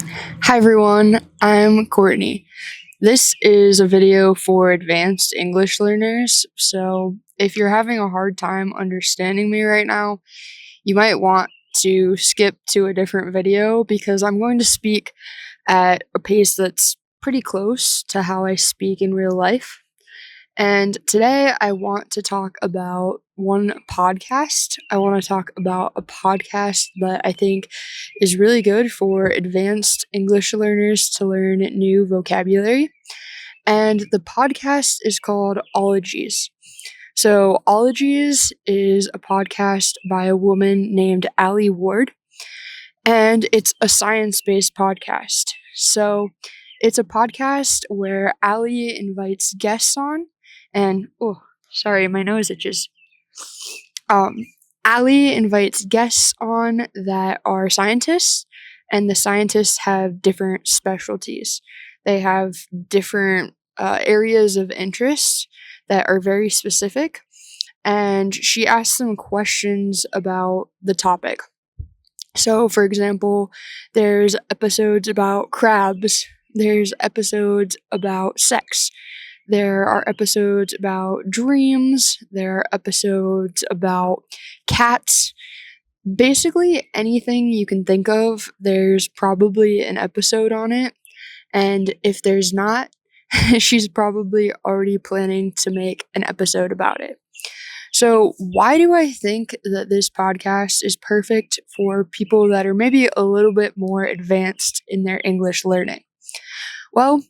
Hi everyone, I'm Courtney. This is a video for advanced English learners, so if you're having a hard time understanding me right now, you might want to skip to a different video because I'm going to speak at a pace that's pretty close to how I speak in real life. And today I want to talk about one podcast. I want to talk about a podcast that I think is really good for advanced English learners to learn new vocabulary. And the podcast is called Ologies. So, Ologies is a podcast by a woman named Allie Ward, and it's a science based podcast. So, it's a podcast where Allie invites guests on, and oh, sorry, my nose itches. Um, Allie invites guests on that are scientists, and the scientists have different specialties. They have different areas of interest that are very specific, and she asks them questions about the topic. So, for example, there's episodes about crabs, there's episodes about sex, there are episodes about dreams, there are episodes about cats. Basically, anything you can think of, there's probably an episode on it. And if there's not, she's probably already planning to make an episode about it. So, why do I think that this podcast is perfect for people that are maybe a little bit more advanced in their English learning? Well,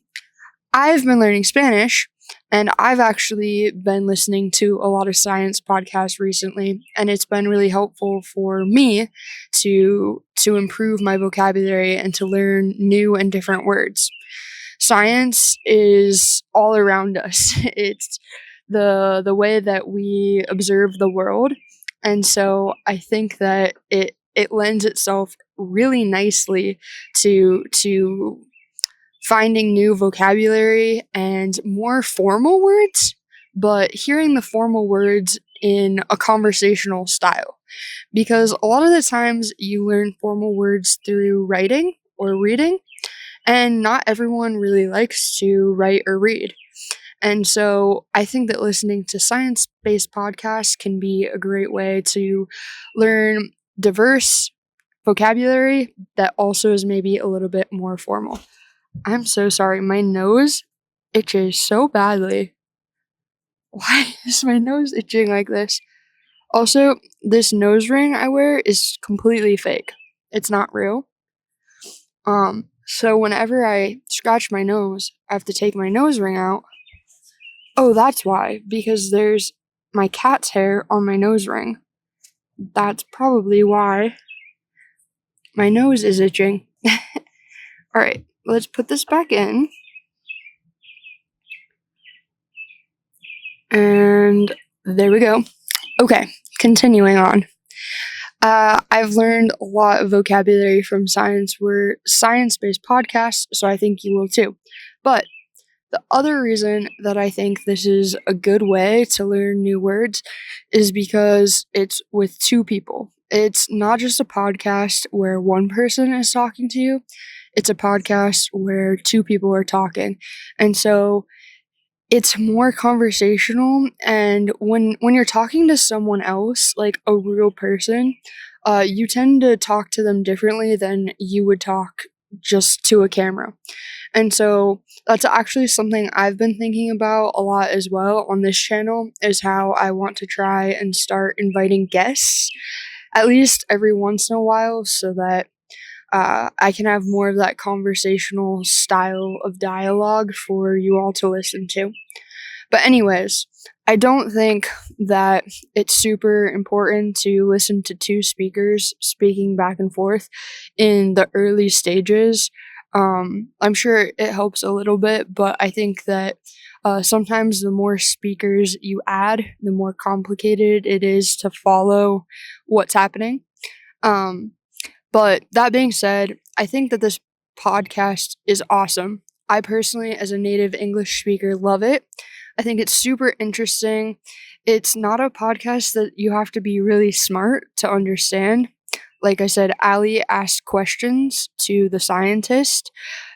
I've been learning Spanish, and I've actually been listening to a lot of science podcasts recently, and it's been really helpful for me to improve my vocabulary and to learn new and different words. Science is all around us. It's the way that we observe the world, and so I think that it lends itself really nicely to finding new vocabulary and more formal words, but hearing the formal words in a conversational style. Because a lot of the times you learn formal words through writing or reading, and not everyone really likes to write or read. And so I think that listening to science based podcasts can be a great way to learn diverse vocabulary that also is maybe a little bit more formal. I'm so sorry. My nose itches so badly. Why is my nose itching like this? Also, this nose ring I wear is completely fake. It's not real. So whenever I scratch my nose, I have to take my nose ring out. Oh, that's why. Because there's my cat's hair on my nose ring. That's probably why. My nose is itching. Alright, let's put this back in. And there we go. Okay, continuing on. I've learned a lot of vocabulary from science-based podcasts, so I think you will too. But the other reason that I think this is a good way to learn new words is because it's with two people. It's not just a podcast where one person is talking to you, it's a podcast where two people are talking. And so it's more conversational, and when you're talking to someone else, like a real person, you tend to talk to them differently than you would talk just to a camera. And so that's actually something I've been thinking about a lot as well on this channel, is how I want to try and start inviting guests at least every once in a while so that I can have more of that conversational style of dialogue for you all to listen to. But, anyways, I don't think that it's super important to listen to two speakers speaking back and forth in the early stages. I'm sure it helps a little bit, but I think that sometimes the more speakers you add, the more complicated it is to follow what's happening. But that being said, I think that this podcast is awesome. I personally, as a native English speaker, love it. I think it's super interesting. It's not a podcast that you have to be really smart to understand. like I said, Ali asked questions to the scientist,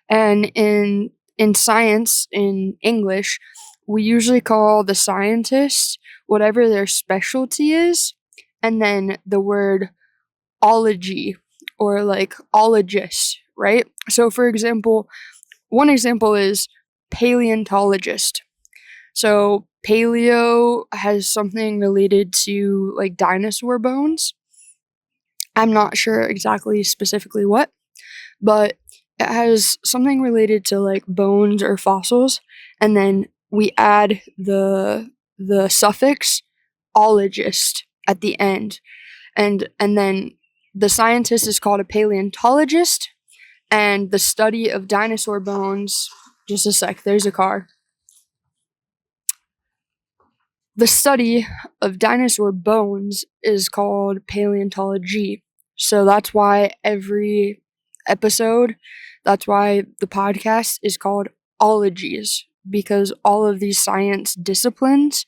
and in science, in English, we usually call the scientist whatever their specialty is, and then the word ology or like ologist, right? So for example, one example is paleontologist. So paleo has something related to like dinosaur bones. I'm not sure exactly specifically what, but it has something related to like bones or fossils, and then we add the suffix ologist at the end, and then the scientist is called a paleontologist, and the study of dinosaur bones. Just a sec. There's a car. The study of dinosaur bones is called paleontology. So that's why every episode, that's why the podcast is called ologies, because all of these science disciplines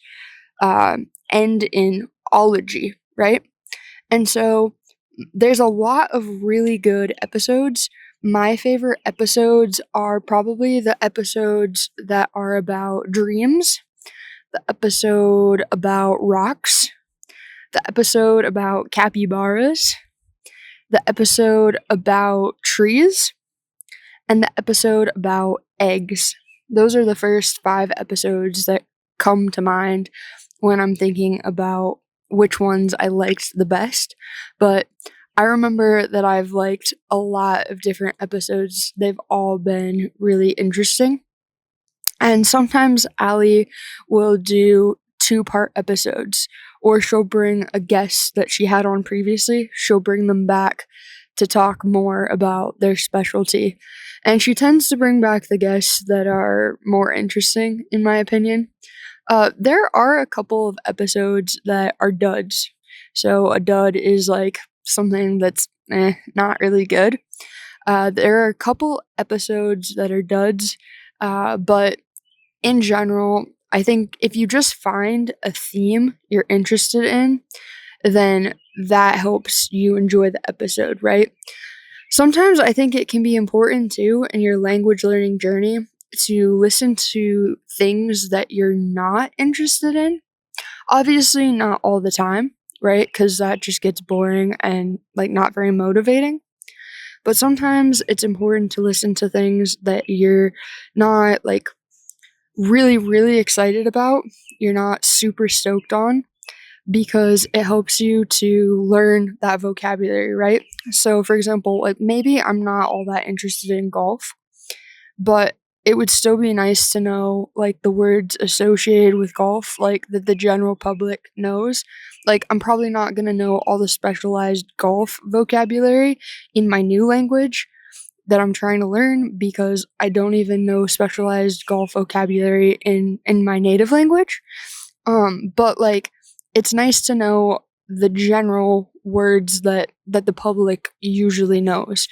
end in ology, right? And so there's a lot of really good episodes. My favorite episodes are probably the episodes that are about dreams, the episode about rocks, the episode about capybaras, the episode about trees, and the episode about eggs. Those are the first 5 episodes that come to mind when I'm thinking about which ones I liked the best. But I remember that I've liked a lot of different episodes. They've all been really interesting. And sometimes Ali will do 2-part episodes, or she'll bring a guest that she had on previously. She'll bring them back to talk more about their specialty. And she tends to bring back the guests that are more interesting, in my opinion. There are a couple of episodes that are duds. So a dud is like something that's not really good. There are a couple episodes that are duds, but in general, I think if you just find a theme you're interested in, then that helps you enjoy the episode, right? Sometimes I think it can be important too in your language learning journey to listen to things that you're not interested in. Obviously, not all the time, right? Because that just gets boring and like not very motivating. But sometimes it's important to listen to things that you're not like really, really excited about, you're not super stoked on, because it helps you to learn that vocabulary, right? So, for example, like maybe I'm not all that interested in golf, but it would still be nice to know like the words associated with golf, like that the general public knows. Like, I'm probably not gonna know all the specialized golf vocabulary in my new language that I'm trying to learn, because I don't even know specialized golf vocabulary in my native language. But like it's nice to know the general words that the public usually knows,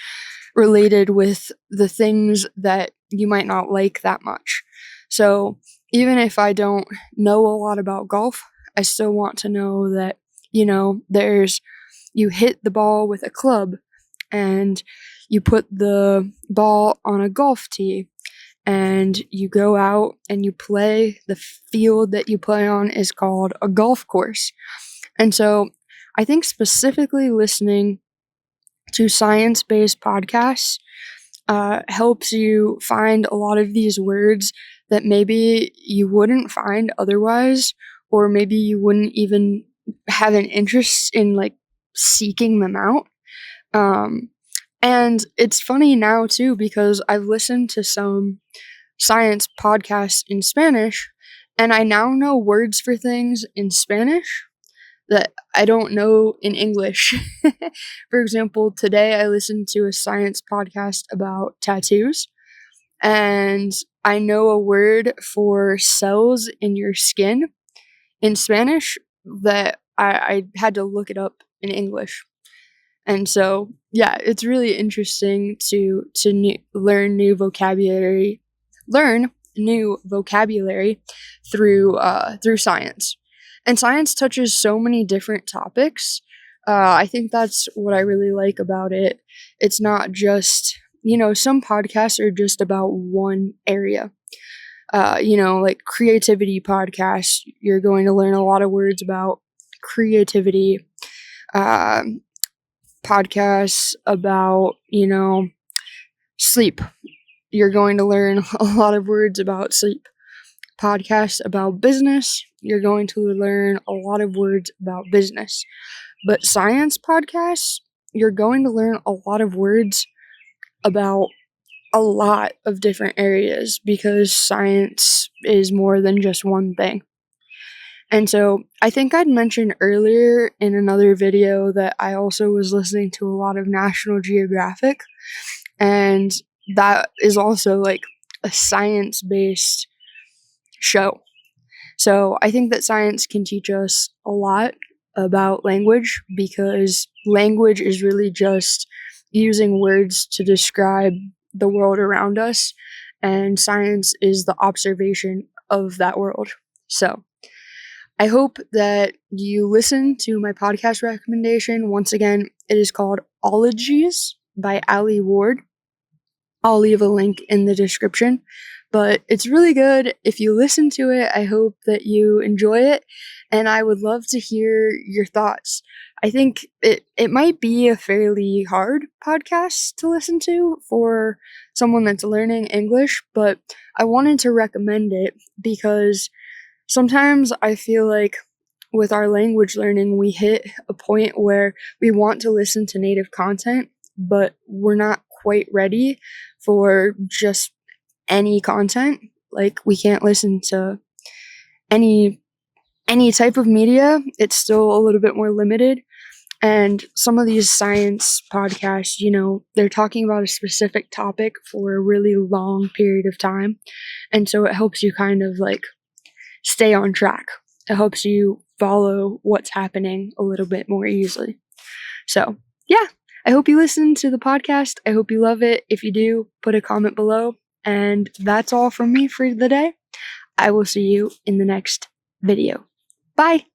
related with the things that you might not like that much. So even if I don't know a lot about golf, I still want to know that, there's you hit the ball with a club, and you put the ball on a golf tee, and you go out and you play. The field that you play on is called a golf course. And so I think specifically listening to science-based podcasts helps you find a lot of these words that maybe you wouldn't find otherwise, or maybe you wouldn't even have an interest in like seeking them out. And it's funny now too, because I've listened to some science podcasts in Spanish, and I now know words for things in Spanish that I don't know in English. For example, today I listened to a science podcast about tattoos, and I know a word for cells in your skin in Spanish that I had to look it up in English. And so, yeah, it's really interesting to learn new vocabulary, through science. And science touches so many different topics. I think that's what I really like about it. It's not just, some podcasts are just about one area. Like creativity podcasts, you're going to learn a lot of words about creativity. Um, Podcasts about, sleep. You're going to learn a lot of words about sleep. Podcasts about business. You're going to learn a lot of words about business. But science podcasts, you're going to learn a lot of words about a lot of different areas because science is more than just one thing. And so I think I'd mentioned earlier in another video that I also was listening to a lot of National Geographic, and that is also like a science based show. So I think that science can teach us a lot about language because language is really just using words to describe the world around us, and science is the observation of that world. So I hope that you listen to my podcast recommendation. Once again, it is called Ologies by Ali Ward. I'll leave a link in the description, but it's really good. If you listen to it, I hope that you enjoy it, and I would love to hear your thoughts. I think it might be a fairly hard podcast to listen to for someone that's learning English, but I wanted to recommend it because sometimes I feel like with our language learning, we hit a point where we want to listen to native content, but we're not quite ready for just any content. Like we can't listen to any type of media. It's still a little bit more limited. And some of these science podcasts, they're talking about a specific topic for a really long period of time. And so it helps you kind of like stay on track. It helps you follow what's happening a little bit more easily. So, yeah, I hope you listen to the podcast. I hope you love it. If you do, put a comment below. And that's all from me for the day. I will see you in the next video. Bye.